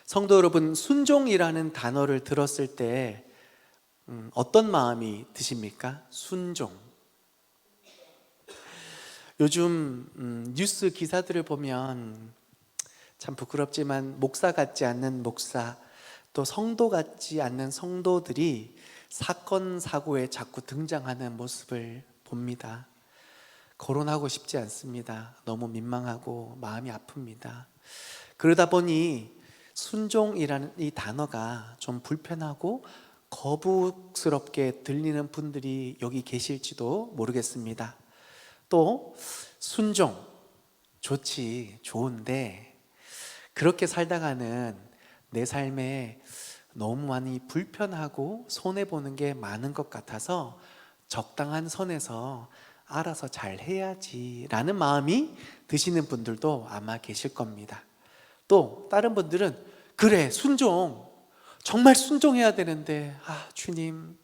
성도 여러분, 순종이라는 단어를 들었을 때 어떤 마음이 드십니까? 순종. 요즘 뉴스 기사들을 보면 참 부끄럽지만 목사 같지 않는 목사, 또 성도 같지 않는 성도들이 사건 사고에 자꾸 등장하는 모습을 봅니다. 거론하고 싶지 않습니다. 너무 민망하고 마음이 아픕니다. 그러다 보니 순종이라는 이 단어가 좀 불편하고 거북스럽게 들리는 분들이 여기 계실지도 모르겠습니다. 또 순종 좋은데 그렇게 살다가는 내 삶에 너무 많이 불편하고 손해보는 게 많은 것 같아서 적당한 선에서 알아서 잘 해야지 라는 마음이 드시는 분들도 아마 계실 겁니다. 또 다른 분들은 그래, 순종, 정말 순종해야 되는데 주님,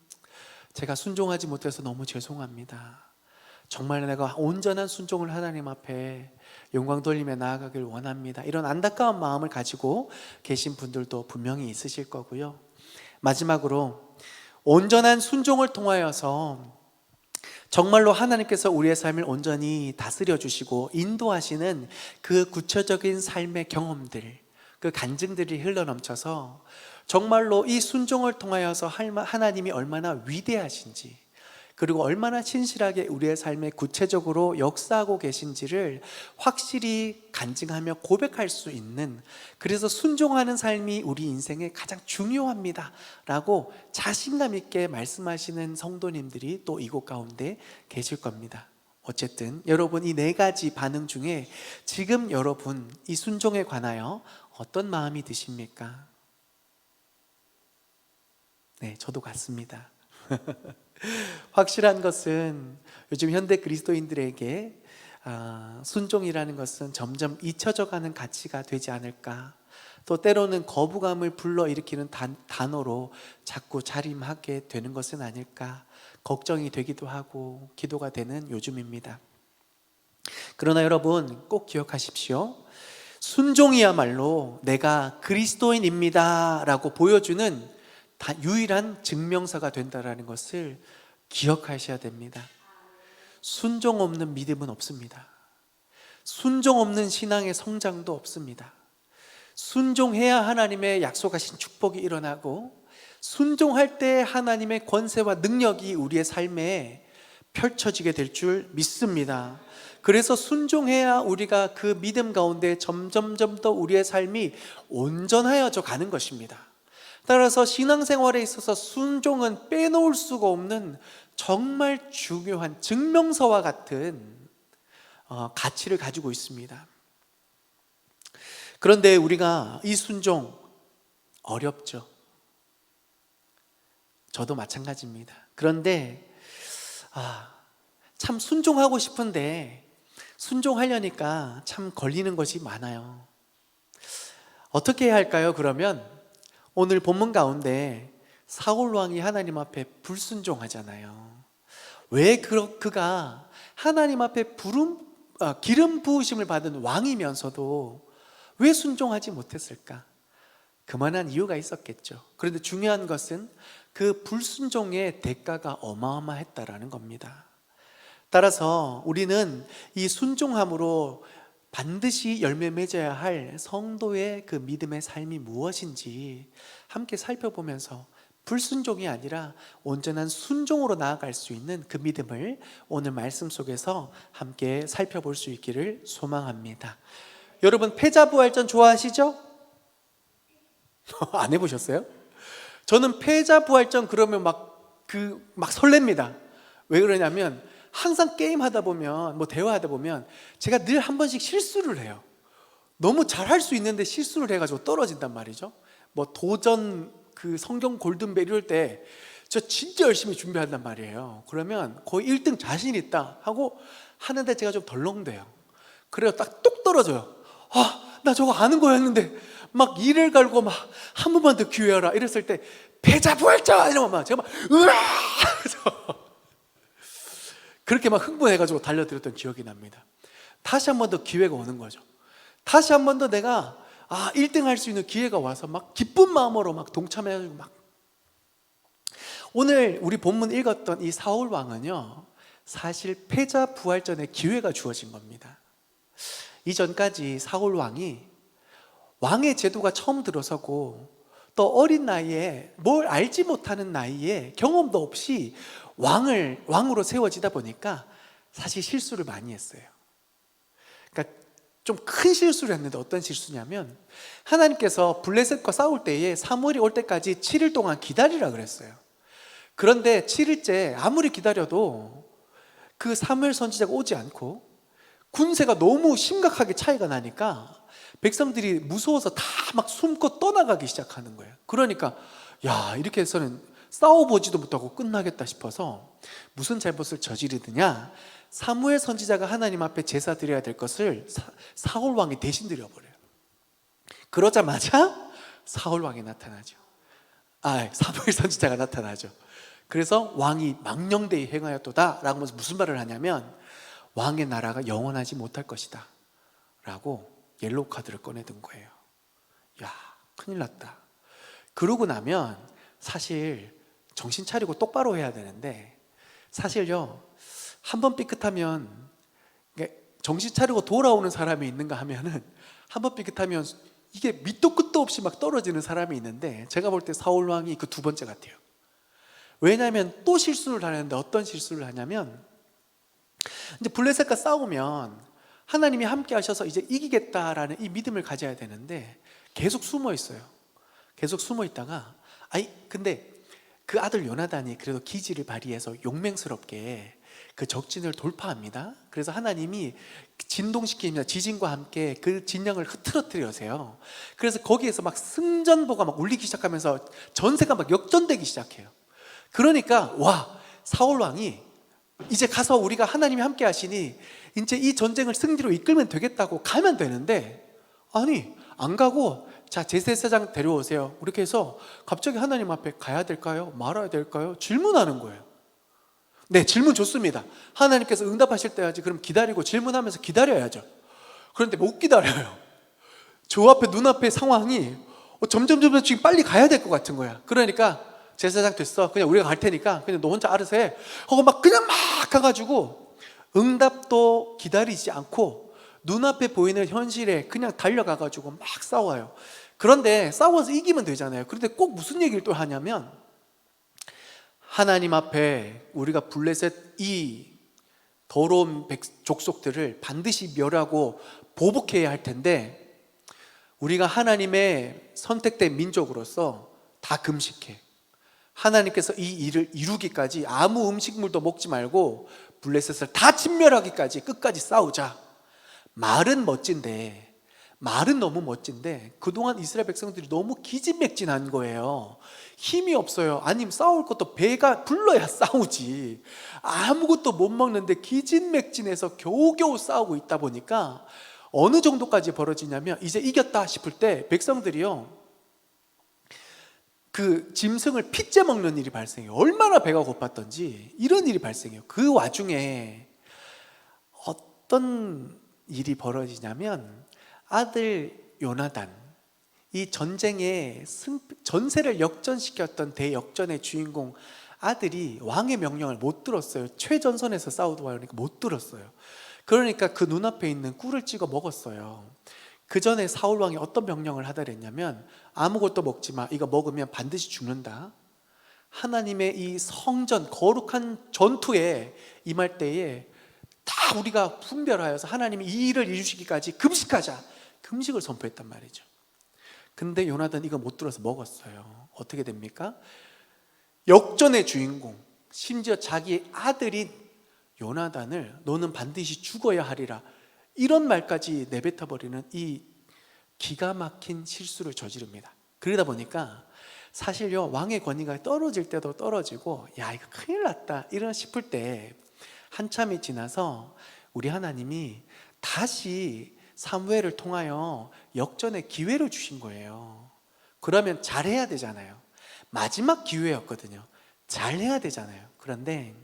제가 순종하지 못해서 너무 죄송합니다. 정말 내가 온전한 순종을 하나님 앞에 영광 돌리며 나아가길 원합니다. 이런 안타까운 마음을 가지고 계신 분들도 분명히 있으실 거고요. 마지막으로 온전한 순종을 통하여서 정말로 하나님께서 우리의 삶을 온전히 다스려 주시고 인도하시는 그 구체적인 삶의 경험들, 그 간증들이 흘러넘쳐서 정말로 이 순종을 통하여서 하나님이 얼마나 위대하신지, 그리고 얼마나 신실하게 우리의 삶에 구체적으로 역사하고 계신지를 확실히 간증하며 고백할 수 있는, 그래서 순종하는 삶이 우리 인생에 가장 중요합니다 라고 자신감 있게 말씀하시는 성도님들이 또 이곳 가운데 계실 겁니다. 어쨌든 여러분, 이 네 가지 반응 중에 지금 여러분 이 순종에 관하여 어떤 마음이 드십니까? 네, 저도 같습니다. 확실한 것은 요즘 현대 그리스도인들에게 순종이라는 것은 점점 잊혀져 가는 가치가 되지 않을까, 또 때로는 거부감을 불러일으키는 단어로 자꾸 자림하게 되는 것은 아닐까 걱정이 되기도 하고 기도가 되는 요즘입니다. 그러나 여러분 꼭 기억하십시오. 순종이야말로 내가 그리스도인입니다 라고 보여주는 유일한 증명서가 된다는 것을 기억하셔야 됩니다. 순종 없는 믿음은 없습니다. 순종 없는 신앙의 성장도 없습니다. 순종해야 하나님의 약속하신 축복이 일어나고, 순종할 때 하나님의 권세와 능력이 우리의 삶에 펼쳐지게 될 줄 믿습니다. 그래서 순종해야 우리가 그 믿음 가운데 점점점 더 우리의 삶이 온전하여져 가는 것입니다. 따라서 신앙생활에 있어서 순종은 빼놓을 수가 없는 정말 중요한 증명서와 같은 가치를 가지고 있습니다. 그런데 우리가 이 순종 어렵죠. 저도 마찬가지입니다. 그런데 참 순종하고 싶은데 순종하려니까 참 걸리는 것이 많아요. 어떻게 해야 할까요? 그러면 오늘 본문 가운데 사울 왕이 하나님 앞에 불순종하잖아요. 왜 그가 하나님 앞에 기름 부으심을 받은 왕이면서도 왜 순종하지 못했을까? 그만한 이유가 있었겠죠. 그런데 중요한 것은 그 불순종의 대가가 어마어마했다라는 겁니다. 따라서 우리는 이 순종함으로 반드시 열매 맺어야 할 성도의 그 믿음의 삶이 무엇인지 함께 살펴보면서 불순종이 아니라 온전한 순종으로 나아갈 수 있는 그 믿음을 오늘 말씀 속에서 함께 살펴볼 수 있기를 소망합니다. 여러분, 패자부활전 좋아하시죠? 안 해보셨어요? 저는 패자부활전 그러면 막 설렙니다. 왜 그러냐면 항상 게임 하다 보면, 대화하다 보면 제가 늘 한 번씩 실수를 해요. 너무 잘할 수 있는데 실수를 해가지고 떨어진단 말이죠. 도전 성경 골든벨 이럴 때 저 진짜 열심히 준비한단 말이에요. 그러면 거의 1등 자신 있다 하고 하는데 제가 좀 덜렁대요. 그래요, 딱 뚝 떨어져요. 나 저거 아는 거였는데 막 이를 갈고 한 번만 더 기회하라 이랬을 때 패자부활전 이러면 제가 으아 그렇게 흥분해가지고 달려들었던 기억이 납니다. 다시 한 번 더 기회가 오는 거죠. 다시 한 번 더 내가 1등 할 수 있는 기회가 와서 막 기쁜 마음으로 막 동참해가지고 막. 오늘 우리 본문 읽었던 이 사울 왕은요, 사실 패자 부활전의 기회가 주어진 겁니다. 이전까지 사울 왕이 왕의 제도가 처음 들어서고 또 어린 나이에 뭘 알지 못하는 나이에 경험도 없이 왕으로 세워지다 보니까 사실 실수를 많이 했어요. 그러니까 좀 큰 실수를 했는데 어떤 실수냐면, 하나님께서 블레셋과 싸울 때에 사무엘이 올 때까지 7일 동안 기다리라 그랬어요. 그런데 7일째 아무리 기다려도 그 사무엘 선지자가 오지 않고 군세가 너무 심각하게 차이가 나니까 백성들이 무서워서 다 막 숨고 떠나가기 시작하는 거예요. 그러니까 이렇게 해서는 싸워보지도 못하고 끝나겠다 싶어서 무슨 잘못을 저지르느냐, 사무엘 선지자가 하나님 앞에 제사 드려야 될 것을 사울 왕이 대신 드려버려요. 그러자마자 사울 왕이 나타나죠. 사무엘 선지자가 나타나죠. 그래서 왕이 망령되이 행하였도다 라고 하면서 무슨 말을 하냐면, 왕의 나라가 영원하지 못할 것이다 라고 옐로우 카드를 꺼내든 거예요. 큰일 났다. 그러고 나면 사실 정신 차리고 똑바로 해야 되는데, 사실요, 한번 삐끗하면, 정신 차리고 돌아오는 사람이 있는가 하면은, 한번 삐끗하면 이게 밑도 끝도 없이 막 떨어지는 사람이 있는데, 제가 볼 때 사울 왕이 그 두 번째 같아요. 왜냐하면 또 실수를 하는데, 어떤 실수를 하냐면, 이제 블레셋과 싸우면 하나님이 함께 하셔서 이제 이기겠다라는 이 믿음을 가져야 되는데 계속 숨어 있어요. 계속 숨어 있다가 근데 그 아들 요나단이 그래도 기지를 발휘해서 용맹스럽게 그 적진을 돌파합니다. 그래서 하나님이 진동시킵니다. 지진과 함께 그 진영을 흐트러뜨려세요. 그래서 거기에서 막 승전보가 막 울리기 시작하면서 전세가 막 역전되기 시작해요. 그러니까 사울 왕이 이제 가서 우리가 하나님이 함께 하시니 이제 이 전쟁을 승리로 이끌면 되겠다고 가면 되는데, 안 가고 제사장 데려오세요 이렇게 해서 갑자기 하나님 앞에 가야 될까요? 말아야 될까요? 질문하는 거예요. 네, 질문 좋습니다. 하나님께서 응답하실 때까지 그럼 기다리고 질문하면서 기다려야죠. 그런데 못 기다려요. 저 앞에 눈앞의 상황이 점점 지금 빨리 가야 될 것 같은 거야. 그러니까 제사장 됐어, 그냥 우리가 갈 테니까 그냥 너 혼자 알아서 해 하고 막 그냥 막 가가지고 응답도 기다리지 않고 눈앞에 보이는 현실에 그냥 달려가가지고 막 싸워요. 그런데 싸워서 이기면 되잖아요. 그런데 꼭 무슨 얘기를 또 하냐면, 하나님 앞에 우리가 블레셋 이 더러운 족속들을 반드시 멸하고 보복해야 할 텐데, 우리가 하나님의 선택된 민족으로서 다 금식해. 하나님께서 이 일을 이루기까지 아무 음식물도 먹지 말고 블레셋을 다 진멸하기까지 끝까지 싸우자. 말은 멋진데, 말은 너무 멋진데 그동안 이스라엘 백성들이 너무 기진맥진한 거예요. 힘이 없어요. 아니면 싸울 것도 배가 불러야 싸우지. 아무것도 못 먹는데 기진맥진해서 겨우겨우 싸우고 있다 보니까 어느 정도까지 벌어지냐면, 이제 이겼다 싶을 때 백성들이요, 그 짐승을 핏째 먹는 일이 발생해요. 얼마나 배가 고팠던지 이런 일이 발생해요. 그 와중에 어떤 일이 벌어지냐면, 아들 요나단, 이 전쟁의 전세를 역전시켰던 대역전의 주인공 아들이 왕의 명령을 못 들었어요. 최전선에서 싸우다 보니까 못 들었어요. 그러니까 그 눈앞에 있는 꿀을 찍어 먹었어요. 그 전에 사울 왕이 어떤 명령을 하더랬냐면, 아무것도 먹지 마. 이거 먹으면 반드시 죽는다. 하나님의 이 성전 거룩한 전투에 임할 때에 다 우리가 분별하여서 하나님이 이 일을 이루시기까지 금식하자. 금식을 선포했단 말이죠. 근데 요나단 이거 못 들어서 먹었어요. 어떻게 됩니까? 역전의 주인공, 심지어 자기 아들인 요나단을 너는 반드시 죽어야 하리라, 이런 말까지 내뱉어버리는 이 기가 막힌 실수를 저지릅니다. 그러다 보니까 사실요, 왕의 권위가 떨어질 때도 떨어지고 이거 큰일 났다 이런 싶을 때 한참이 지나서 우리 하나님이 다시 사무엘을 통하여 역전의 기회를 주신 거예요. 그러면 잘해야 되잖아요. 마지막 기회였거든요. 잘해야 되잖아요. 그런데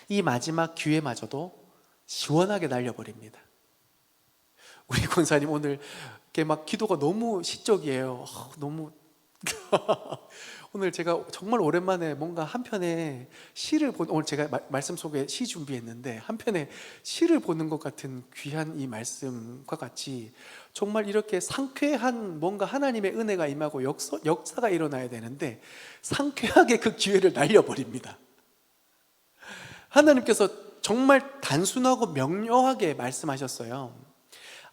이 마지막 기회마저도 시원하게 날려버립니다. 우리 권사님 오늘 그게 막 기도가 너무 시적이에요. 너무 오늘 제가 정말 오랜만에 뭔가 한 편의 시를 오늘 제가 말씀 속에 시 준비했는데 한 편의 시를 보는 것 같은 귀한 이 말씀과 같이 정말 이렇게 상쾌한 뭔가 하나님의 은혜가 임하고 역사가 일어나야 되는데 상쾌하게 그 기회를 날려버립니다. 하나님께서 정말 단순하고 명료하게 말씀하셨어요.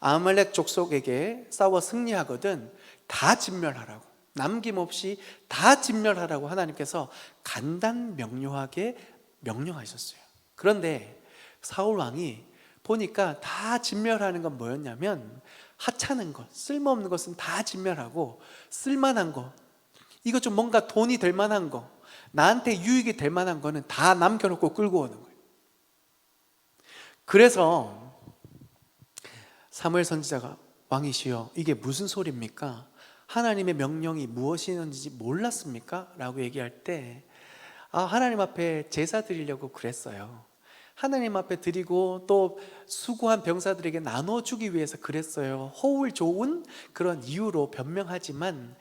아말렉 족속에게 싸워 승리하거든 다 진멸하라고, 남김없이 다 진멸하라고 하나님께서 간단 명료하게 명령하셨어요. 그런데 사울 왕이 보니까 다 진멸하는 건 뭐였냐면 하찮은 것, 쓸모없는 것은 다 진멸하고 쓸만한 것, 이거 좀 뭔가 돈이 될 만한 거, 나한테 유익이 될 만한 거는 다 남겨놓고 끌고 오는 거예요. 그래서 사무엘 선지자가 왕이시여 이게 무슨 소리입니까? 하나님의 명령이 무엇이었는지 몰랐습니까? 라고 얘기할 때 하나님 앞에 제사 드리려고 그랬어요. 하나님 앞에 드리고 또 수고한 병사들에게 나눠주기 위해서 그랬어요. 호울 좋은 그런 이유로 변명하지만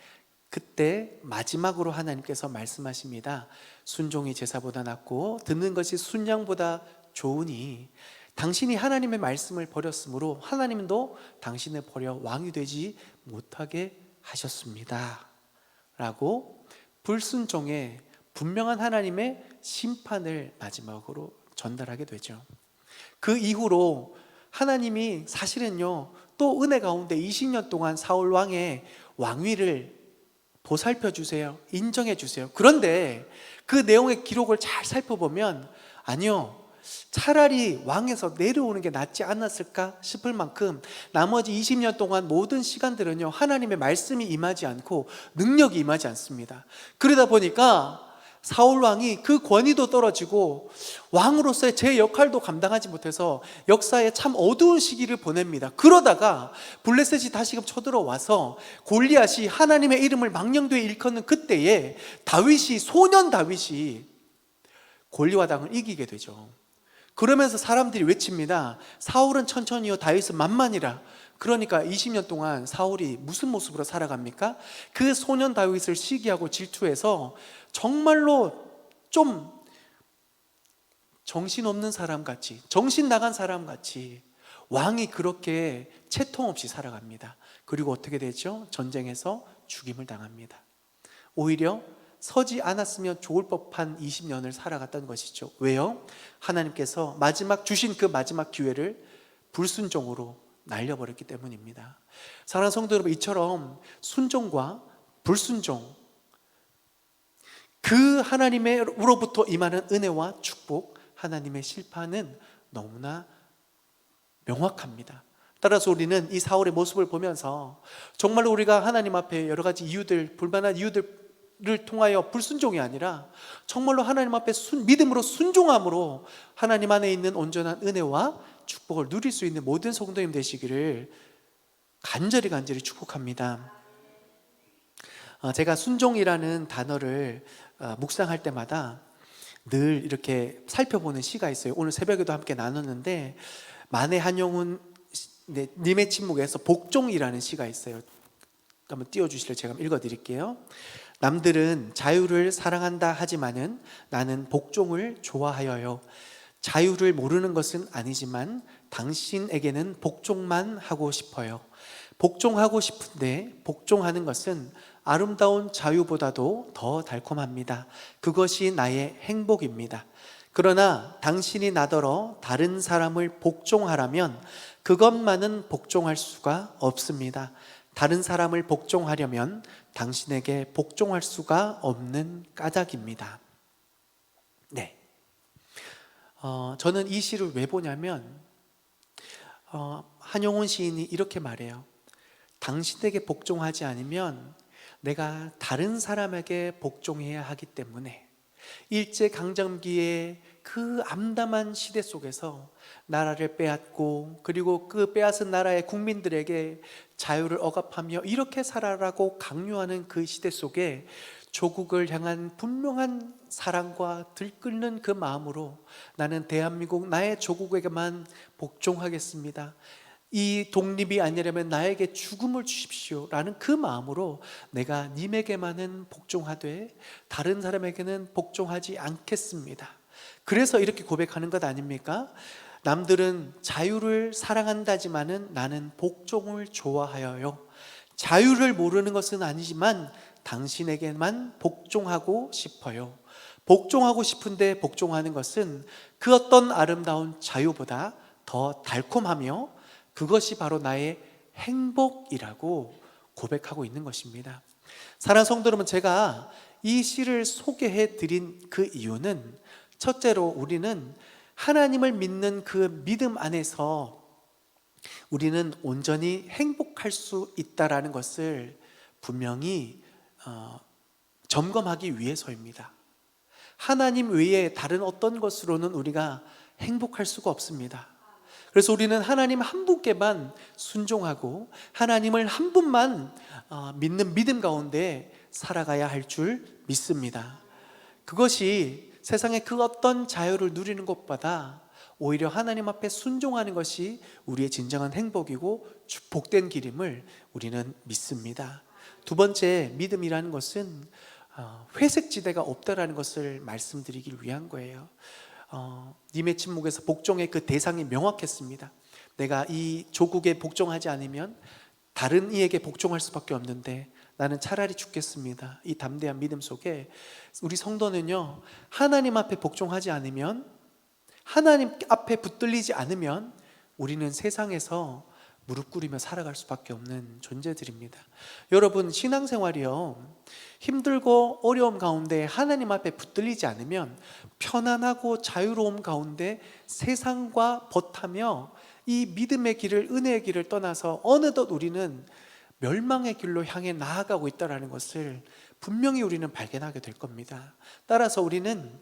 그때 마지막으로 하나님께서 말씀하십니다. 순종이 제사보다 낫고 듣는 것이 순양보다 좋으니 당신이 하나님의 말씀을 버렸으므로 하나님도 당신을 버려 왕이 되지 못하게 하셨습니다 라고 불순종의 분명한 하나님의 심판을 마지막으로 전달하게 되죠. 그 이후로 하나님이 사실은요 또 은혜 가운데 20년 동안 사울 왕의 왕위를 보살펴 주세요, 인정해 주세요. 그런데 그 내용의 기록을 잘 살펴보면 아니요, 차라리 왕에서 내려오는 게 낫지 않았을까 싶을 만큼 나머지 20년 동안 모든 시간들은요 하나님의 말씀이 임하지 않고 능력이 임하지 않습니다. 그러다 보니까 사울 왕이 그 권위도 떨어지고 왕으로서의 제 역할도 감당하지 못해서 역사에 참 어두운 시기를 보냅니다. 그러다가 블레셋이 다시금 쳐들어와서 골리앗이 하나님의 이름을 망령되이 일컫는 그때에 소년 다윗이 골리앗 왕을 이기게 되죠. 그러면서 사람들이 외칩니다. 사울은 천천히요 다윗은 만만이라. 그러니까 20년 동안 사울이 무슨 모습으로 살아갑니까? 그 소년 다윗을 시기하고 질투해서 정말로 좀 정신없는 사람같이, 정신 나간 사람같이 왕이 그렇게 채통 없이 살아갑니다. 그리고 어떻게 되죠? 전쟁에서 죽임을 당합니다. 오히려 서지 않았으면 좋을 법한 20년을 살아갔던 것이죠. 왜요? 하나님께서 주신 그 마지막 기회를 불순종으로 날려버렸기 때문입니다. 사랑하는 성도 여러분, 이처럼 순종과 불순종, 그 하나님으로부터 임하는 은혜와 축복, 하나님의 심판은 너무나 명확합니다. 따라서 우리는 이 사울의 모습을 보면서 정말로 우리가 하나님 앞에 여러 가지 이유들, 불만한 이유들을 통하여 불순종이 아니라 정말로 하나님 앞에 믿음으로 순종함으로 하나님 안에 있는 온전한 은혜와 축복을 누릴 수 있는 모든 성도님 되시기를 간절히 축복합니다. 제가 순종이라는 단어를 묵상할 때마다 늘 이렇게 살펴보는 시가 있어요. 오늘 새벽에도 함께 나눴는데 만해 한용운 님의 침묵에서 복종이라는 시가 있어요. 한번 띄워주실래요? 제가 읽어드릴게요. 남들은 자유를 사랑한다 하지만은 나는 복종을 좋아하여요. 자유를 모르는 것은 아니지만 당신에게는 복종만 하고 싶어요. 복종하고 싶은데 복종하는 것은 아름다운 자유보다도 더 달콤합니다. 그것이 나의 행복입니다. 그러나 당신이 나더러 다른 사람을 복종하라면 그것만은 복종할 수가 없습니다. 다른 사람을 복종하려면 당신에게 복종할 수가 없는 까닭입니다. 네. 저는 이 시를 왜 보냐면 한용운 시인이 이렇게 말해요. 당신에게 복종하지 않으면 내가 다른 사람에게 복종해야 하기 때문에 일제강점기의 그 암담한 시대 속에서 나라를 빼앗고 그리고 그 빼앗은 나라의 국민들에게 자유를 억압하며 이렇게 살아라고 강요하는 그 시대 속에 조국을 향한 분명한 사랑과 들끓는 그 마음으로 나는 대한민국 나의 조국에게만 복종하겠습니다. 이 독립이 아니라면 나에게 죽음을 주십시오 라는 그 마음으로 내가 님에게만은 복종하되 다른 사람에게는 복종하지 않겠습니다. 그래서 이렇게 고백하는 것 아닙니까? 남들은 자유를 사랑한다지만은 나는 복종을 좋아하여요. 자유를 모르는 것은 아니지만 당신에게만 복종하고 싶어요. 복종하고 싶은데 복종하는 것은 그 어떤 아름다운 자유보다 더 달콤하며 그것이 바로 나의 행복이라고 고백하고 있는 것입니다. 사랑하는 성도 여러분, 제가 이 시를 소개해 드린 그 이유는 첫째로 우리는 하나님을 믿는 그 믿음 안에서 우리는 온전히 행복할 수 있다라는 것을 분명히 점검하기 위해서입니다. 하나님 외에 다른 어떤 것으로는 우리가 행복할 수가 없습니다. 그래서 우리는 하나님 한 분께만 순종하고 하나님을 한 분만 믿는 믿음 가운데 살아가야 할 줄 믿습니다. 그것이 세상의 그 어떤 자유를 누리는 것보다 오히려 하나님 앞에 순종하는 것이 우리의 진정한 행복이고 복된 길임을 우리는 믿습니다. 두 번째, 믿음이라는 것은 회색지대가 없다라는 것을 말씀드리기 위한 거예요. 님의 침묵에서 복종의 그 대상이 명확했습니다. 내가 이 조국에 복종하지 않으면 다른 이에게 복종할 수밖에 없는데 나는 차라리 죽겠습니다. 이 담대한 믿음 속에 우리 성도는요, 하나님 앞에 복종하지 않으면, 하나님 앞에 붙들리지 않으면 우리는 세상에서 무릎 꿇으며 살아갈 수밖에 없는 존재들입니다. 여러분, 신앙생활이요, 힘들고 어려움 가운데 하나님 앞에 붙들리지 않으면 편안하고 자유로움 가운데 세상과 벗하며 이 믿음의 길을, 은혜의 길을 떠나서 어느덧 우리는 멸망의 길로 향해 나아가고 있다는 것을 분명히 우리는 발견하게 될 겁니다. 따라서 우리는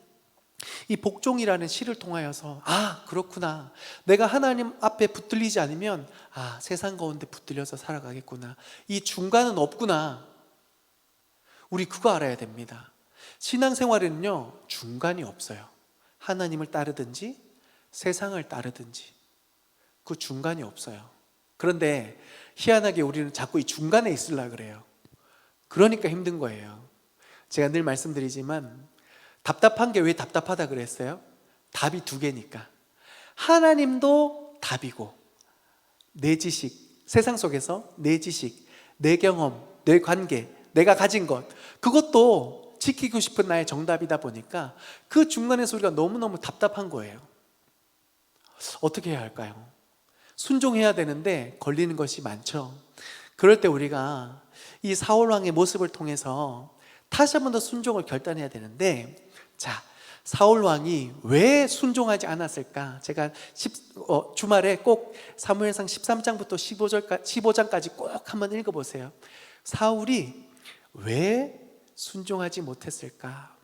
이 복종이라는 시를 통하여서 그렇구나, 내가 하나님 앞에 붙들리지 않으면 세상 가운데 붙들려서 살아가겠구나, 이 중간은 없구나, 우리 그거 알아야 됩니다. 신앙생활에는요, 중간이 없어요. 하나님을 따르든지 세상을 따르든지 그 중간이 없어요. 그런데 희한하게 우리는 자꾸 이 중간에 있으려고 그래요. 그러니까 힘든 거예요. 제가 늘 말씀드리지만 답답한 게 왜 답답하다 그랬어요? 답이 두 개니까. 하나님도 답이고 내 지식, 세상 속에서 내 지식, 내 경험, 내 관계, 내가 가진 것, 그것도 지키고 싶은 나의 정답이다 보니까 그 중간에서 우리가 너무너무 답답한 거예요. 어떻게 해야 할까요? 순종해야 되는데 걸리는 것이 많죠. 그럴 때 우리가 이 사울 왕의 모습을 통해서 다시 한 번 더 순종을 결단해야 되는데, 자, 사울 왕이 왜 순종하지 않았을까? 제가 주말에 꼭 사무엘상 13장부터 15장까지 꼭 한번 읽어보세요. 사울이 왜 순종하지 못했을까?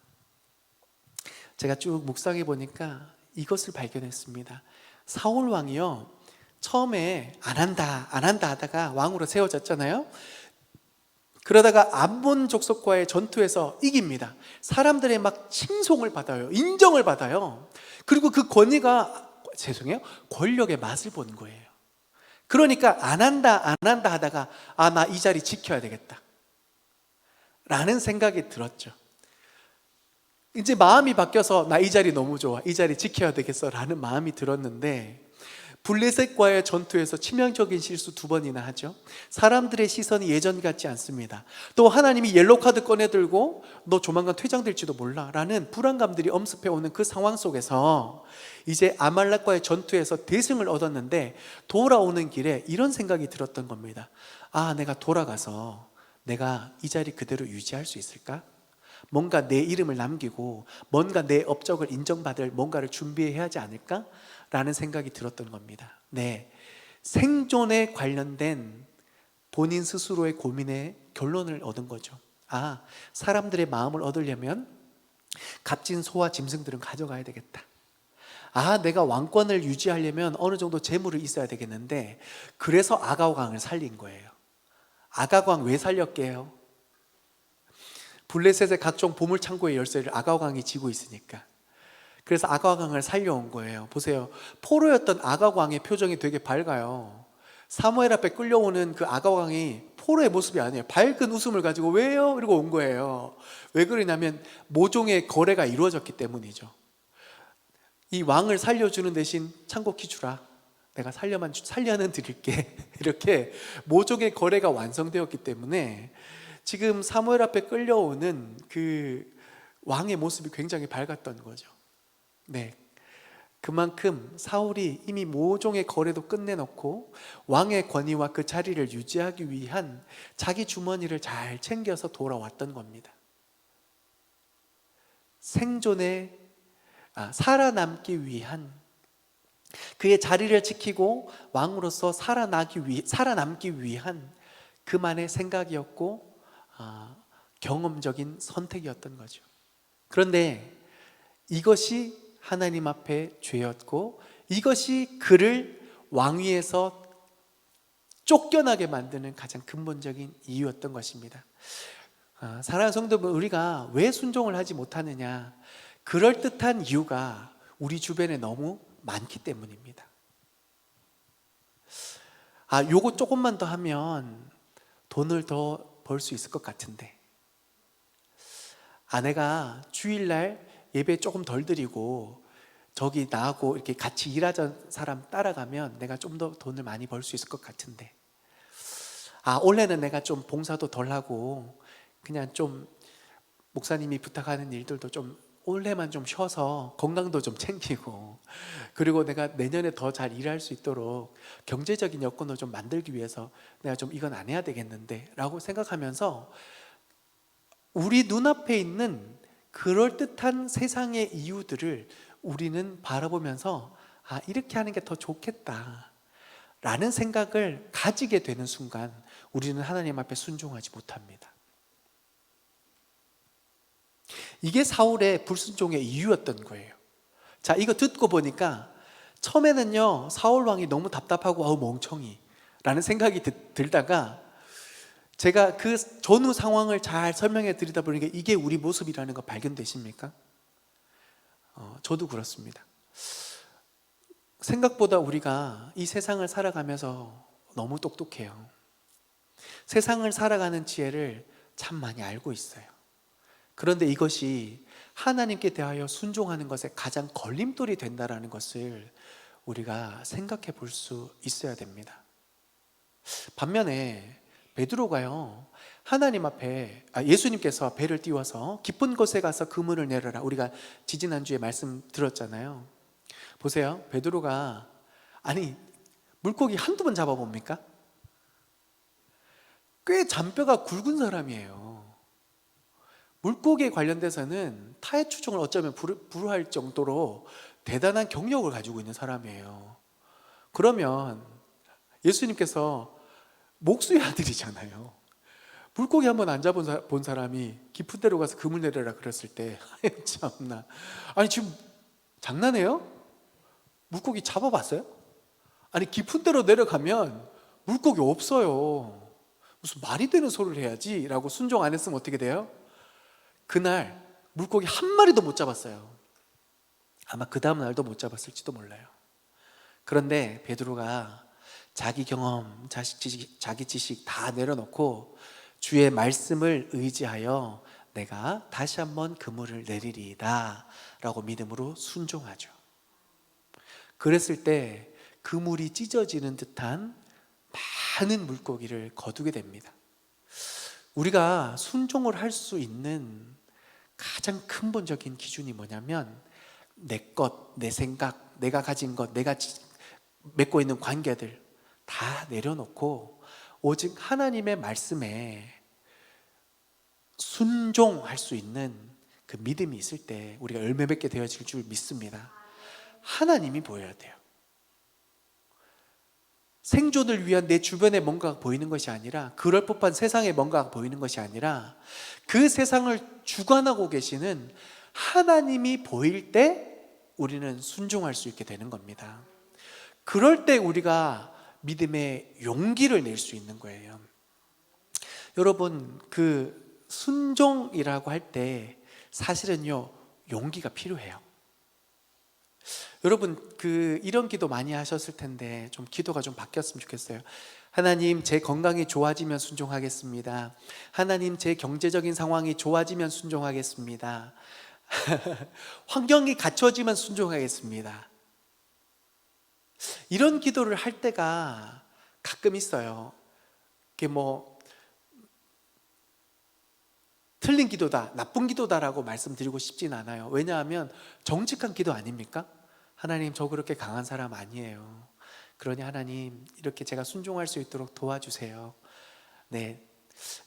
제가 쭉 묵상해 보니까 이것을 발견했습니다. 사울 왕이요, 처음에 안 한다 하다가 왕으로 세워졌잖아요. 그러다가 암몬 족속과의 전투에서 이깁니다. 사람들의 막 칭송을 받아요. 인정을 받아요. 그리고 그 권력의 맛을 본 거예요. 그러니까 안 한다 하다가 나 이 자리 지켜야 되겠다 라는 생각이 들었죠. 이제 마음이 바뀌어서 나 이 자리 너무 좋아, 이 자리 지켜야 되겠어 라는 마음이 들었는데, 블레셋과의 전투에서 치명적인 실수 2번이나 하죠. 사람들의 시선이 예전 같지 않습니다. 또 하나님이 옐로카드 꺼내들고 너 조만간 퇴장될지도 몰라 라는 불안감들이 엄습해오는 그 상황 속에서 이제 아말렉과의 전투에서 대승을 얻었는데 돌아오는 길에 이런 생각이 들었던 겁니다. 내가 돌아가서 내가 이 자리 그대로 유지할 수 있을까? 뭔가 내 이름을 남기고 뭔가 내 업적을 인정받을 뭔가를 준비해야 하지 않을까? 라는 생각이 들었던 겁니다. 네, 생존에 관련된 본인 스스로의 고민의 결론을 얻은 거죠. 사람들의 마음을 얻으려면 값진 소와 짐승들은 가져가야 되겠다. 내가 왕권을 유지하려면 어느 정도 재물이 있어야 되겠는데, 그래서 아가왕을 살린 거예요. 아가왕 왜 살렸게요? 블레셋의 각종 보물창고의 열쇠를 아가왕이 쥐고 있으니까. 그래서 아가왕을 살려온 거예요. 보세요, 포로였던 아가왕의 표정이 되게 밝아요. 사무엘 앞에 끌려오는 그 아가왕이 포로의 모습이 아니에요. 밝은 웃음을 가지고 왜요? 이러고 온 거예요. 왜 그러냐면 모종의 거래가 이루어졌기 때문이죠. 이 왕을 살려주는 대신 창고키 주라. 내가 살려는 드릴게. 이렇게 모종의 거래가 완성되었기 때문에 지금 사무엘 앞에 끌려오는 그 왕의 모습이 굉장히 밝았던 거죠. 네. 그만큼 사울이 이미 모종의 거래도 끝내놓고 왕의 권위와 그 자리를 유지하기 위한 자기 주머니를 잘 챙겨서 돌아왔던 겁니다. 살아남기 위한, 그의 자리를 지키고 왕으로서 살아남기 위한 그만의 생각이었고 경험적인 선택이었던 거죠. 그런데 이것이 하나님 앞에 죄였고 이것이 그를 왕위에서 쫓겨나게 만드는 가장 근본적인 이유였던 것입니다. 사랑하는 성도분, 우리가 왜 순종을 하지 못하느냐, 그럴듯한 이유가 우리 주변에 너무 많기 때문입니다. 요거 조금만 더 하면 돈을 더 벌 수 있을 것 같은데, 아내가 주일날 예배 조금 덜 드리고 저기 나하고 이렇게 같이 일하던 사람 따라가면 내가 좀 더 돈을 많이 벌 수 있을 것 같은데, 올해는 내가 좀 봉사도 덜 하고 그냥 좀 목사님이 부탁하는 일들도 좀 올해만 좀 쉬어서 건강도 좀 챙기고, 그리고 내가 내년에 더 잘 일할 수 있도록 경제적인 여건을 좀 만들기 위해서 내가 좀 이건 안 해야 되겠는데 라고 생각하면서 우리 눈앞에 있는 그럴듯한 세상의 이유들을 우리는 바라보면서 이렇게 하는 게 더 좋겠다 라는 생각을 가지게 되는 순간 우리는 하나님 앞에 순종하지 못합니다. 이게 사울의 불순종의 이유였던 거예요. 자, 이거 듣고 보니까 처음에는요 사울 왕이 너무 답답하고 멍청이 라는 생각이 들다가 제가 그 전후 상황을 잘 설명해 드리다 보니까 이게 우리 모습이라는 거 발견되십니까? 저도 그렇습니다. 생각보다 우리가 이 세상을 살아가면서 너무 똑똑해요. 세상을 살아가는 지혜를 참 많이 알고 있어요. 그런데 이것이 하나님께 대하여 순종하는 것에 가장 걸림돌이 된다는 것을 우리가 생각해 볼 수 있어야 됩니다. 반면에 베드로가요, 하나님 앞에 예수님께서 배를 띄워서 깊은 곳에 가서 그물을 내려라, 우리가 지지난주에 말씀 들었잖아요. 보세요, 베드로가 물고기 한두 번 잡아봅니까? 꽤 잔뼈가 굵은 사람이에요. 물고기에 관련돼서는 타의 추종을 어쩌면 불허할 정도로 대단한 경력을 가지고 있는 사람이에요. 그러면 예수님께서 목수의 아들이잖아요. 물고기 한번 안 잡은 사람이 깊은 데로 가서 그물 내려라 그랬을 때 참나, 지금 장난해요? 물고기 잡아봤어요? 깊은 데로 내려가면 물고기 없어요. 무슨 말이 되는 소리를 해야지 라고 순종 안 했으면 어떻게 돼요? 그날 물고기 한 마리도 못 잡았어요. 아마 그 다음 날도 못 잡았을지도 몰라요. 그런데 베드로가 자기 경험, 자기 지식 다 내려놓고 주의 말씀을 의지하여 내가 다시 한번 그물을 내리리이다 라고 믿음으로 순종하죠. 그랬을 때 그물이 찢어지는 듯한 많은 물고기를 거두게 됩니다. 우리가 순종을 할 수 있는 가장 근본적인 기준이 뭐냐면 내 것, 내 생각, 내가 가진 것, 내가 맺고 있는 관계들 다 내려놓고 오직 하나님의 말씀에 순종할 수 있는 그 믿음이 있을 때 우리가 열매 맺게 되어질 줄 믿습니다. 하나님이 보여야 돼요. 생존을 위한 내 주변에 뭔가가 보이는 것이 아니라, 그럴 법한 세상에 뭔가가 보이는 것이 아니라 그 세상을 주관하고 계시는 하나님이 보일 때 우리는 순종할 수 있게 되는 겁니다. 그럴 때 우리가 믿음의 용기를 낼 수 있는 거예요. 여러분, 그 순종이라고 할 때 사실은요 용기가 필요해요. 여러분 이런 기도 많이 하셨을 텐데 좀 기도가 좀 바뀌었으면 좋겠어요. 하나님, 제 건강이 좋아지면 순종하겠습니다. 하나님, 제 경제적인 상황이 좋아지면 순종하겠습니다. 환경이 갖춰지면 순종하겠습니다. 이런 기도를 할 때가 가끔 있어요. 그게 뭐 틀린 기도다, 나쁜 기도다라고 말씀드리고 싶진 않아요. 왜냐하면 정직한 기도 아닙니까? 하나님, 저 그렇게 강한 사람 아니에요. 그러니 하나님, 이렇게 제가 순종할 수 있도록 도와주세요. 네,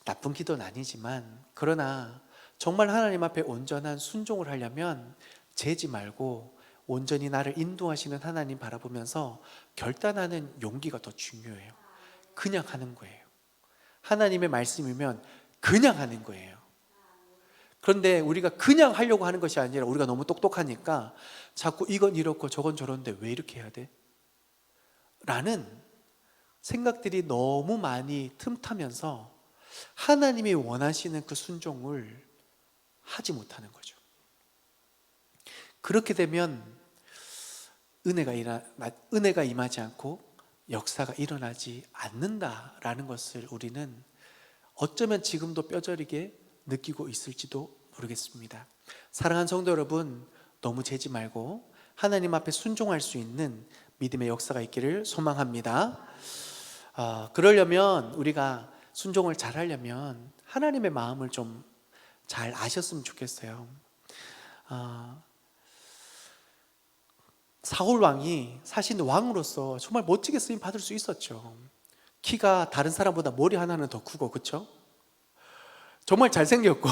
나쁜 기도는 아니지만, 그러나 정말 하나님 앞에 온전한 순종을 하려면 재지 말고 온전히 나를 인도하시는 하나님 바라보면서 결단하는 용기가 더 중요해요. 그냥 하는 거예요. 하나님의 말씀이면 그냥 하는 거예요. 그런데 우리가 그냥 하려고 하는 것이 아니라 우리가 너무 똑똑하니까 자꾸 이건 이렇고 저건 저런데 왜 이렇게 해야 돼? 라는 생각들이 너무 많이 틈타면서 하나님이 원하시는 그 순종을 하지 못하는 거죠. 그렇게 되면 은혜가 임하지 않고 역사가 일어나지 않는다라는 것을 우리는 어쩌면 지금도 뼈저리게 느끼고 있을지도 모르겠습니다. 사랑하는 성도 여러분, 너무 재지 말고 하나님 앞에 순종할 수 있는 믿음의 역사가 있기를 소망합니다. 그러려면, 우리가 순종을 잘 하려면 하나님의 마음을 좀 잘 아셨으면 좋겠어요. 사울 왕이 사실 왕으로서 정말 멋지게 쓰임 받을 수 있었죠. 키가 다른 사람보다 머리 하나는 더 크고, 그렇죠? 정말 잘생겼고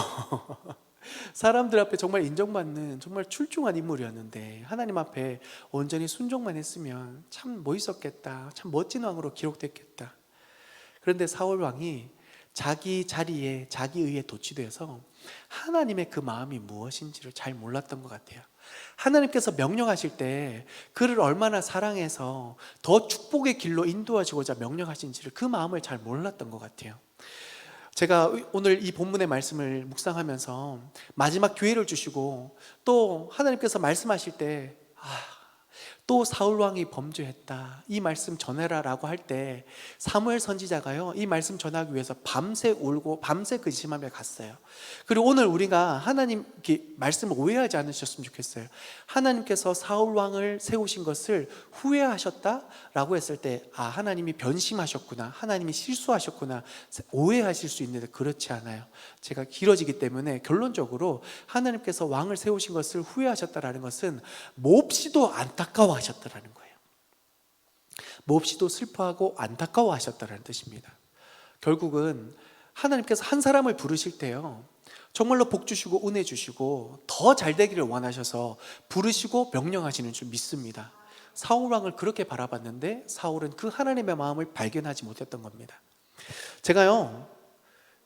사람들 앞에 정말 인정받는 정말 출중한 인물이었는데, 하나님 앞에 온전히 순종만 했으면 참 멋있었겠다, 참 멋진 왕으로 기록됐겠다. 그런데 사울 왕이 자기 자리에, 자기 의에 도취돼서 하나님의 그 마음이 무엇인지를 잘 몰랐던 것 같아요. 하나님께서 명령하실 때 그를 얼마나 사랑해서 더 축복의 길로 인도하시고자 명령하신지를, 그 마음을 잘 몰랐던 것 같아요. 제가 오늘 이 본문의 말씀을 묵상하면서 마지막 기회를 주시고 또 하나님께서 말씀하실 때 또 사울 왕이 범죄했다, 이 말씀 전해라 라고 할 때 사무엘 선지자가요, 이 말씀 전하기 위해서 밤새 울고 밤새 근심하며 갔어요. 그리고 오늘 우리가 하나님 말씀을 오해하지 않으셨으면 좋겠어요. 하나님께서 사울 왕을 세우신 것을 후회하셨다 라고 했을 때, 하나님이 변심하셨구나, 하나님이 실수하셨구나 오해하실 수 있는데, 그렇지 않아요. 제가 길어지기 때문에 결론적으로 하나님께서 왕을 세우신 것을 후회하셨다라는 것은 몹시도 안타까워 하셨다라는 거예요. 몹시도 슬퍼하고 안타까워 하셨다라는 뜻입니다. 결국은 하나님께서 한 사람을 부르실 때요, 정말로 복 주시고 은혜 주시고 더 잘 되기를 원하셔서 부르시고 명령하시는 줄 믿습니다. 사울 왕을 그렇게 바라봤는데 사울은 그 하나님의 마음을 발견하지 못했던 겁니다. 제가요,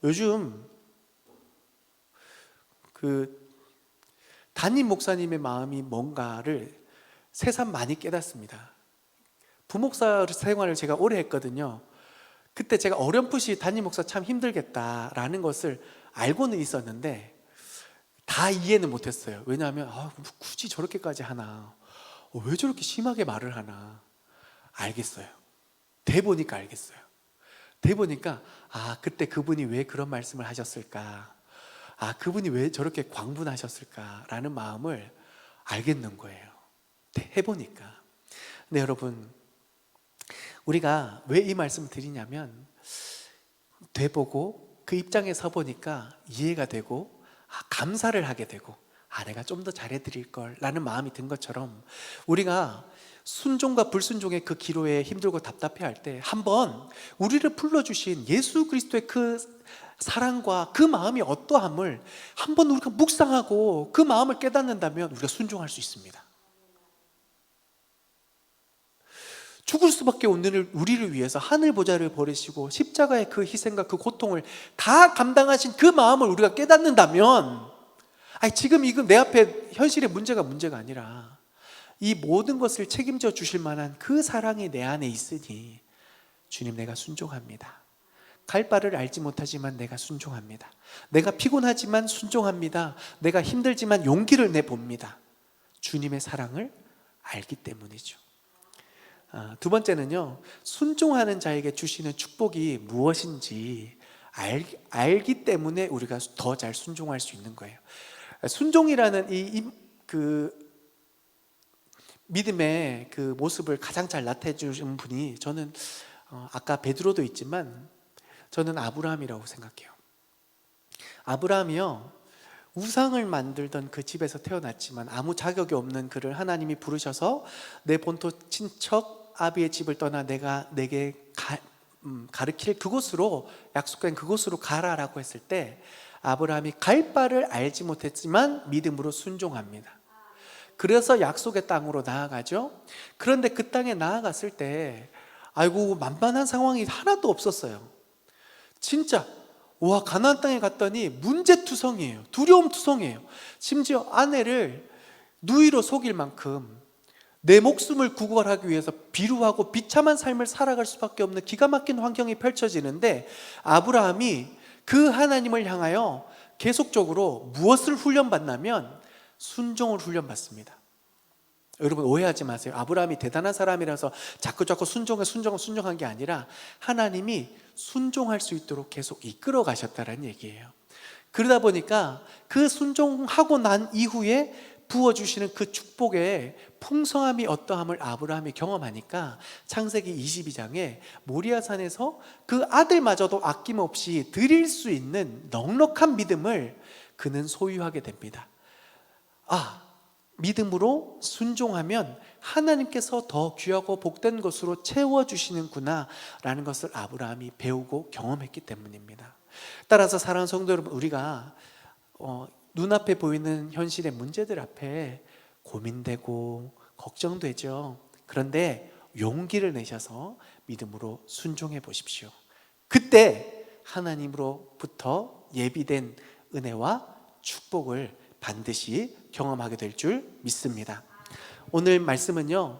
요즘 담임 목사님의 마음이 뭔가를 새삼 많이 깨닫습니다. 부목사 생활을 제가 오래 했거든요. 그때 제가 어렴풋이 담임 목사 참 힘들겠다라는 것을 알고는 있었는데 다 이해는 못했어요. 왜냐하면 굳이 저렇게까지 하나, 왜 저렇게 심하게 말을 하나 알겠어요. 돼 보니까 알겠어요. 돼 보니까 그때 그분이 왜 그런 말씀을 하셨을까, 그분이 왜 저렇게 광분하셨을까라는 마음을 알겠는 거예요. 해보니까. 근데 여러분, 우리가 왜 이 말씀을 드리냐면, 돼보고 그 입장에 서보니까 이해가 되고 감사를 하게 되고 내가 좀 더 잘해드릴 걸 라는 마음이 든 것처럼, 우리가 순종과 불순종의 그 기로에 힘들고 답답해할 때 한번 우리를 불러주신 예수 그리스도의 그 사랑과 그 마음이 어떠함을 한번 우리가 묵상하고 그 마음을 깨닫는다면 우리가 순종할 수 있습니다. 죽을 수밖에 없는 우리를 위해서 하늘 보좌를 버리시고 십자가의 그 희생과 그 고통을 다 감당하신 그 마음을 우리가 깨닫는다면, 지금 이거 내 앞에 현실의 문제가 아니라 이 모든 것을 책임져 주실 만한 그 사랑이 내 안에 있으니, 주님, 내가 순종합니다. 갈 바를 알지 못하지만 내가 순종합니다. 내가 피곤하지만 순종합니다. 내가 힘들지만 용기를 내봅니다. 주님의 사랑을 알기 때문이죠. 두 번째는요, 순종하는 자에게 주시는 축복이 무엇인지 알기 때문에 우리가 더 잘 순종할 수 있는 거예요. 순종이라는 그 믿음의 그 모습을 가장 잘 나타내 주신 분이, 저는 아까 베드로도 있지만 저는 아브라함이라고 생각해요. 아브라함이요, 우상을 만들던 그 집에서 태어났지만 아무 자격이 없는 그를 하나님이 부르셔서 내 본토 친척 아비의 집을 떠나 내가 내게 가르칠 그곳으로, 약속한 그곳으로 가라라고 했을 때 아브라함이 갈 바를 알지 못했지만 믿음으로 순종합니다. 그래서 약속의 땅으로 나아가죠. 그런데 그 땅에 나아갔을 때 아이고, 만만한 상황이 하나도 없었어요. 진짜 와, 가나안 땅에 갔더니 문제투성이에요. 두려움투성이에요. 심지어 아내를 누이로 속일 만큼 내 목숨을 구걸하기 위해서 비루하고 비참한 삶을 살아갈 수밖에 없는 기가 막힌 환경이 펼쳐지는데, 아브라함이 그 하나님을 향하여 계속적으로 무엇을 훈련받냐면 순종을 훈련받습니다. 여러분 오해하지 마세요. 아브라함이 대단한 사람이라서 자꾸 순종한 게 아니라 하나님이 순종할 수 있도록 계속 이끌어 가셨다는 얘기예요. 그러다 보니까 그 순종하고 난 이후에 부어주시는 그 축복의 풍성함이 어떠함을 아브라함이 경험하니까 창세기 22장에 모리아산에서 그 아들마저도 아낌없이 드릴 수 있는 넉넉한 믿음을 그는 소유하게 됩니다. 믿음으로 순종하면 하나님께서 더 귀하고 복된 것으로 채워주시는구나 라는 것을 아브라함이 배우고 경험했기 때문입니다. 따라서 사랑하는 성도 여러분, 우리가 눈앞에 보이는 현실의 문제들 앞에 고민되고 걱정되죠. 그런데 용기를 내셔서 믿음으로 순종해 보십시오. 그때 하나님으로부터 예비된 은혜와 축복을 반드시 경험하게 될 줄 믿습니다. 오늘 말씀은요,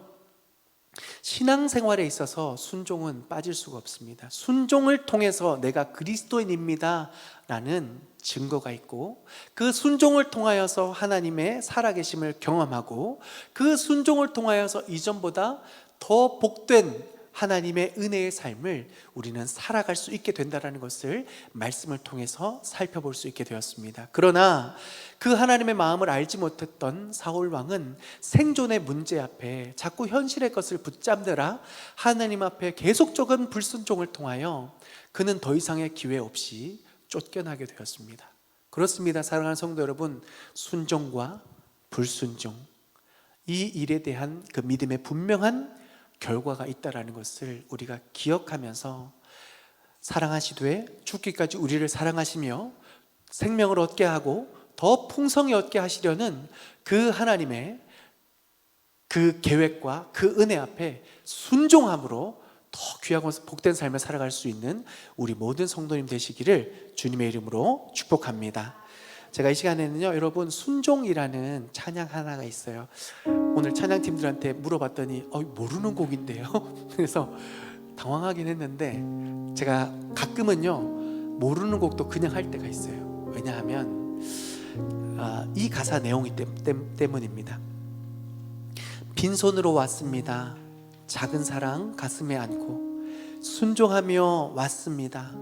신앙생활에 있어서 순종은 빠질 수가 없습니다. 순종을 통해서 내가 그리스도인입니다 라는 증거가 있고, 그 순종을 통하여서 하나님의 살아계심을 경험하고, 그 순종을 통하여서 이전보다 더 복된 하나님의 은혜의 삶을 우리는 살아갈 수 있게 된다는 것을 말씀을 통해서 살펴볼 수 있게 되었습니다. 그러나 그 하나님의 마음을 알지 못했던 사울 왕은 생존의 문제 앞에 자꾸 현실의 것을 붙잡느라 하나님 앞에 계속적인 불순종을 통하여 그는 더 이상의 기회 없이 쫓겨나게 되었습니다. 그렇습니다. 사랑하는 성도 여러분, 순종과 불순종, 이 일에 대한 그 믿음의 분명한 결과가 있다라는 것을 우리가 기억하면서, 사랑하시되 죽기까지 우리를 사랑하시며 생명을 얻게 하고 더 풍성히 얻게 하시려는 그 하나님의 그 계획과 그 은혜 앞에 순종함으로 더 귀하고 복된 삶을 살아갈 수 있는 우리 모든 성도님 되시기를 주님의 이름으로 축복합니다. 제가 이 시간에는요, 여러분 순종이라는 찬양 하나가 있어요. 오늘 찬양팀들한테 물어봤더니 모르는 곡인데요. 그래서 당황하긴 했는데, 제가 가끔은요 모르는 곡도 그냥 할 때가 있어요. 왜냐하면 이 가사 내용이 때문입니다. 빈손으로 왔습니다. 작은 사랑 가슴에 안고 순종하며 왔습니다.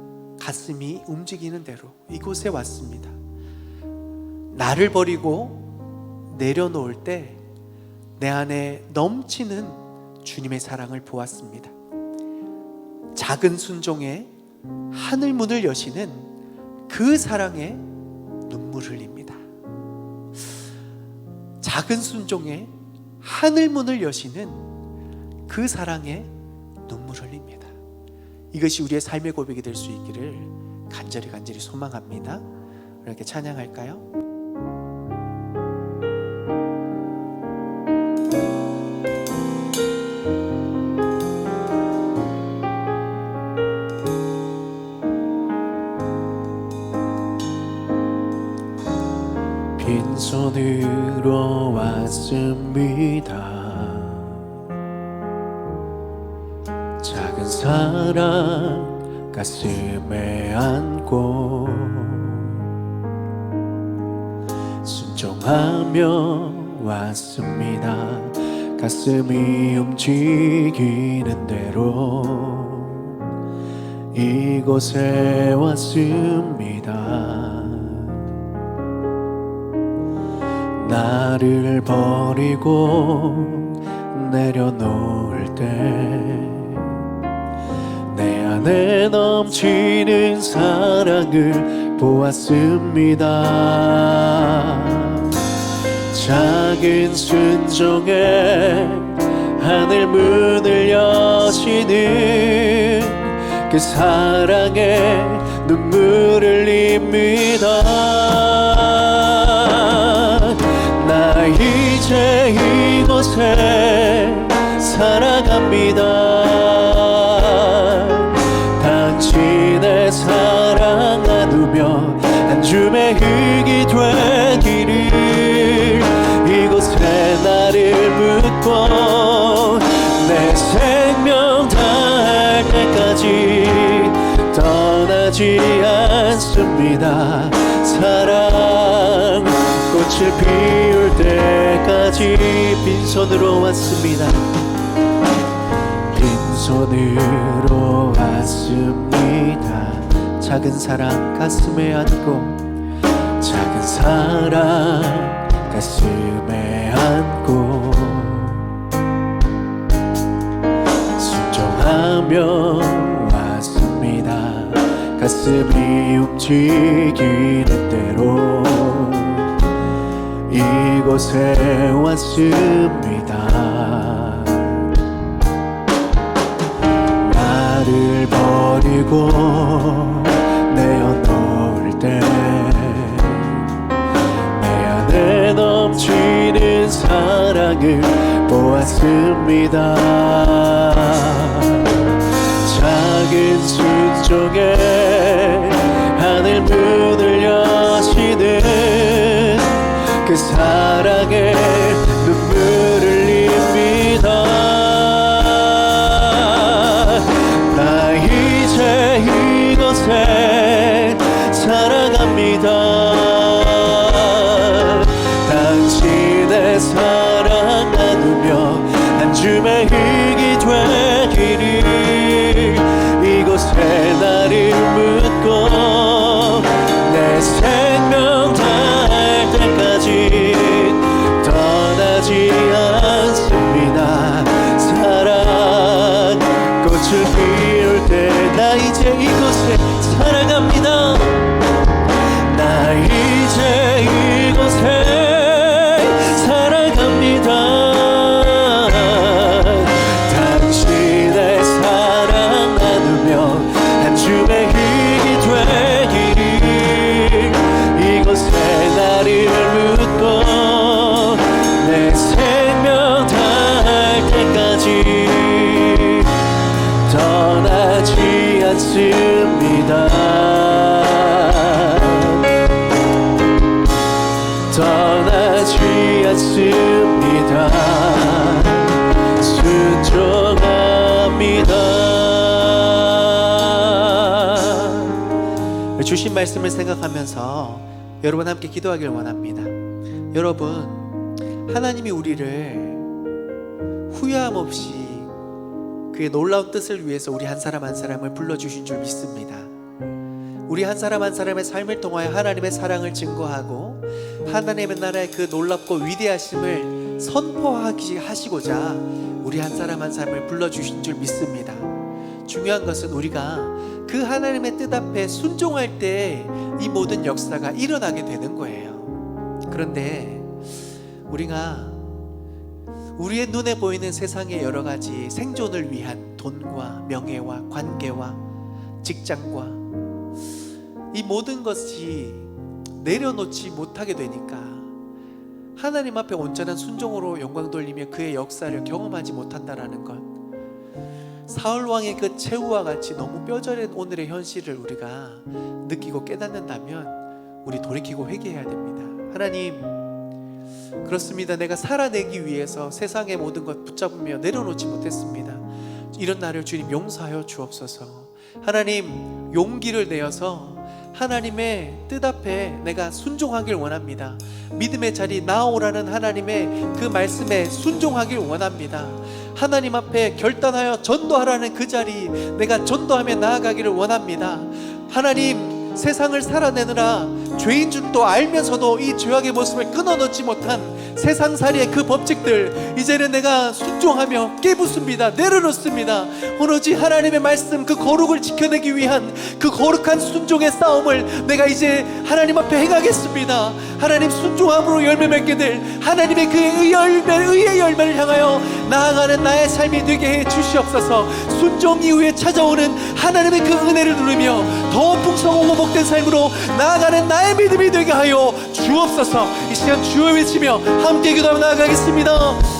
가슴이 움직이는 대로 이곳에 왔습니다. 나를 버리고 내려놓을 때 내 안에 넘치는 주님의 사랑을 보았습니다. 작은 순종에 하늘 문을 여시는 그 사랑에 눈물 흘립니다. 작은 순종에 하늘 문을 여시는 그 사랑에 눈물 흘립니다. 이것이 우리의 삶의 고백이 될 수 있기를 간절히 소망합니다. 이렇게 찬양할까요? 빈손으로 왔습니다. 작은 사랑 가슴에 안고 순종하며 왔습니다. 가슴이 움직이는 대로 이곳에 왔습니다. 나를 버리고 내려놓을 때 내 안에 넘치는 사랑을 보았습니다. 작은 순종에 하늘 문을 여시는 그 사랑에 눈물을 흘립니다. 나 이제 이곳에 살아갑니다. 당신의 사랑 나누며 한 줌의 흙이 되기를 이곳에 나를 묻고 내 생명 다할 때까지 떠나지 않습니다. 사랑 꽃을 피울 때까지 빈손으로 왔습니다. 빈손으로 왔습니다. 작은 사랑 가슴에 안고 작은 사랑 가슴에 안고 순종하며 왔습니다. 가슴이 움직이는 대로 이곳에 왔습니다. 나를 버리고 내어놓을 때 내 안에 넘치는 사랑을 보았습니다. 작은 순종에 하늘 문을 여시는 그 사랑에 눈물을 흘립니다. 나 이제 이곳에 살아갑니다. 당신의 사랑 나누며 한 줌의 흙이 되기를 이곳에 나를 묻고 내 생명 다할 때까지 떠나지 않습니다. 사랑 꽃을 피울 때 나 이제 이곳에 살아갑니다. 나 이제 이곳에 살아갑니다. 당신의 사랑 나누며 한 줌의 흙이 되기를 이곳에 나를 묻고 내 생명 다할 때까지 떠나지 않습니다. 떠나지 않습니다. 순종합니다. 주신 말씀을 생각하면서 여러분 함께 기도하길 원합니다. 여러분, 하나님이 우리를 후회함 없이 그의 놀라운 뜻을 위해서 우리 한 사람 한 사람을 불러주신 줄 믿습니다. 우리 한 사람 한 사람의 삶을 통하여 하나님의 사랑을 증거하고 하나님의 나라의 그 놀랍고 위대하심을 선포하기 하시고자 우리 한 사람 한 사람을 불러주신 줄 믿습니다. 중요한 것은 우리가 그 하나님의 뜻 앞에 순종할 때 이 모든 역사가 일어나게 되는 거예요. 그런데 우리가 우리의 눈에 보이는 세상의 여러 가지 생존을 위한 돈과 명예와 관계와 직장과 이 모든 것이 내려놓지 못하게 되니까 하나님 앞에 온전한 순종으로 영광 돌리며 그의 역사를 경험하지 못한다라는 것, 사울 왕의 그 최후와 같이 너무 뼈저린 오늘의 현실을 우리가 느끼고 깨닫는다면 우리 돌이키고 회개해야 됩니다. 하나님, 그렇습니다. 내가 살아내기 위해서 세상의 모든 것 붙잡으며 내려놓지 못했습니다. 이런 나를 주님 용서하여 주옵소서. 하나님, 용기를 내어서 하나님의 뜻 앞에 내가 순종하길 원합니다. 믿음의 자리 나오라는 하나님의 그 말씀에 순종하길 원합니다. 하나님 앞에 결단하여 전도하라는 그 자리 내가 전도하며 나아가기를 원합니다. 하나님, 세상을 살아내느라 죄인 줄도 알면서도 이 죄악의 모습을 끊어놓지 못한 세상살이의 그 법칙들 이제는 내가 순종하며 깨부숩니다. 내려놓습니다. 오로지 하나님의 말씀 그 거룩을 지켜내기 위한 그 거룩한 순종의 싸움을 내가 이제 하나님 앞에 행하겠습니다. 하나님, 순종함으로 열매 맺게 될 하나님의 그 의의 열매를 향하여 나아가는 나의 삶이 되게 해 주시옵소서. 순종 이후에 찾아오는 하나님의 그 은혜를 누리며 더 풍성하고 복된 삶으로 나아가는 나의 믿음이 되게 하여 주옵소서. 이 시간 주여 외치며 함께 기도하며 나아가겠습니다.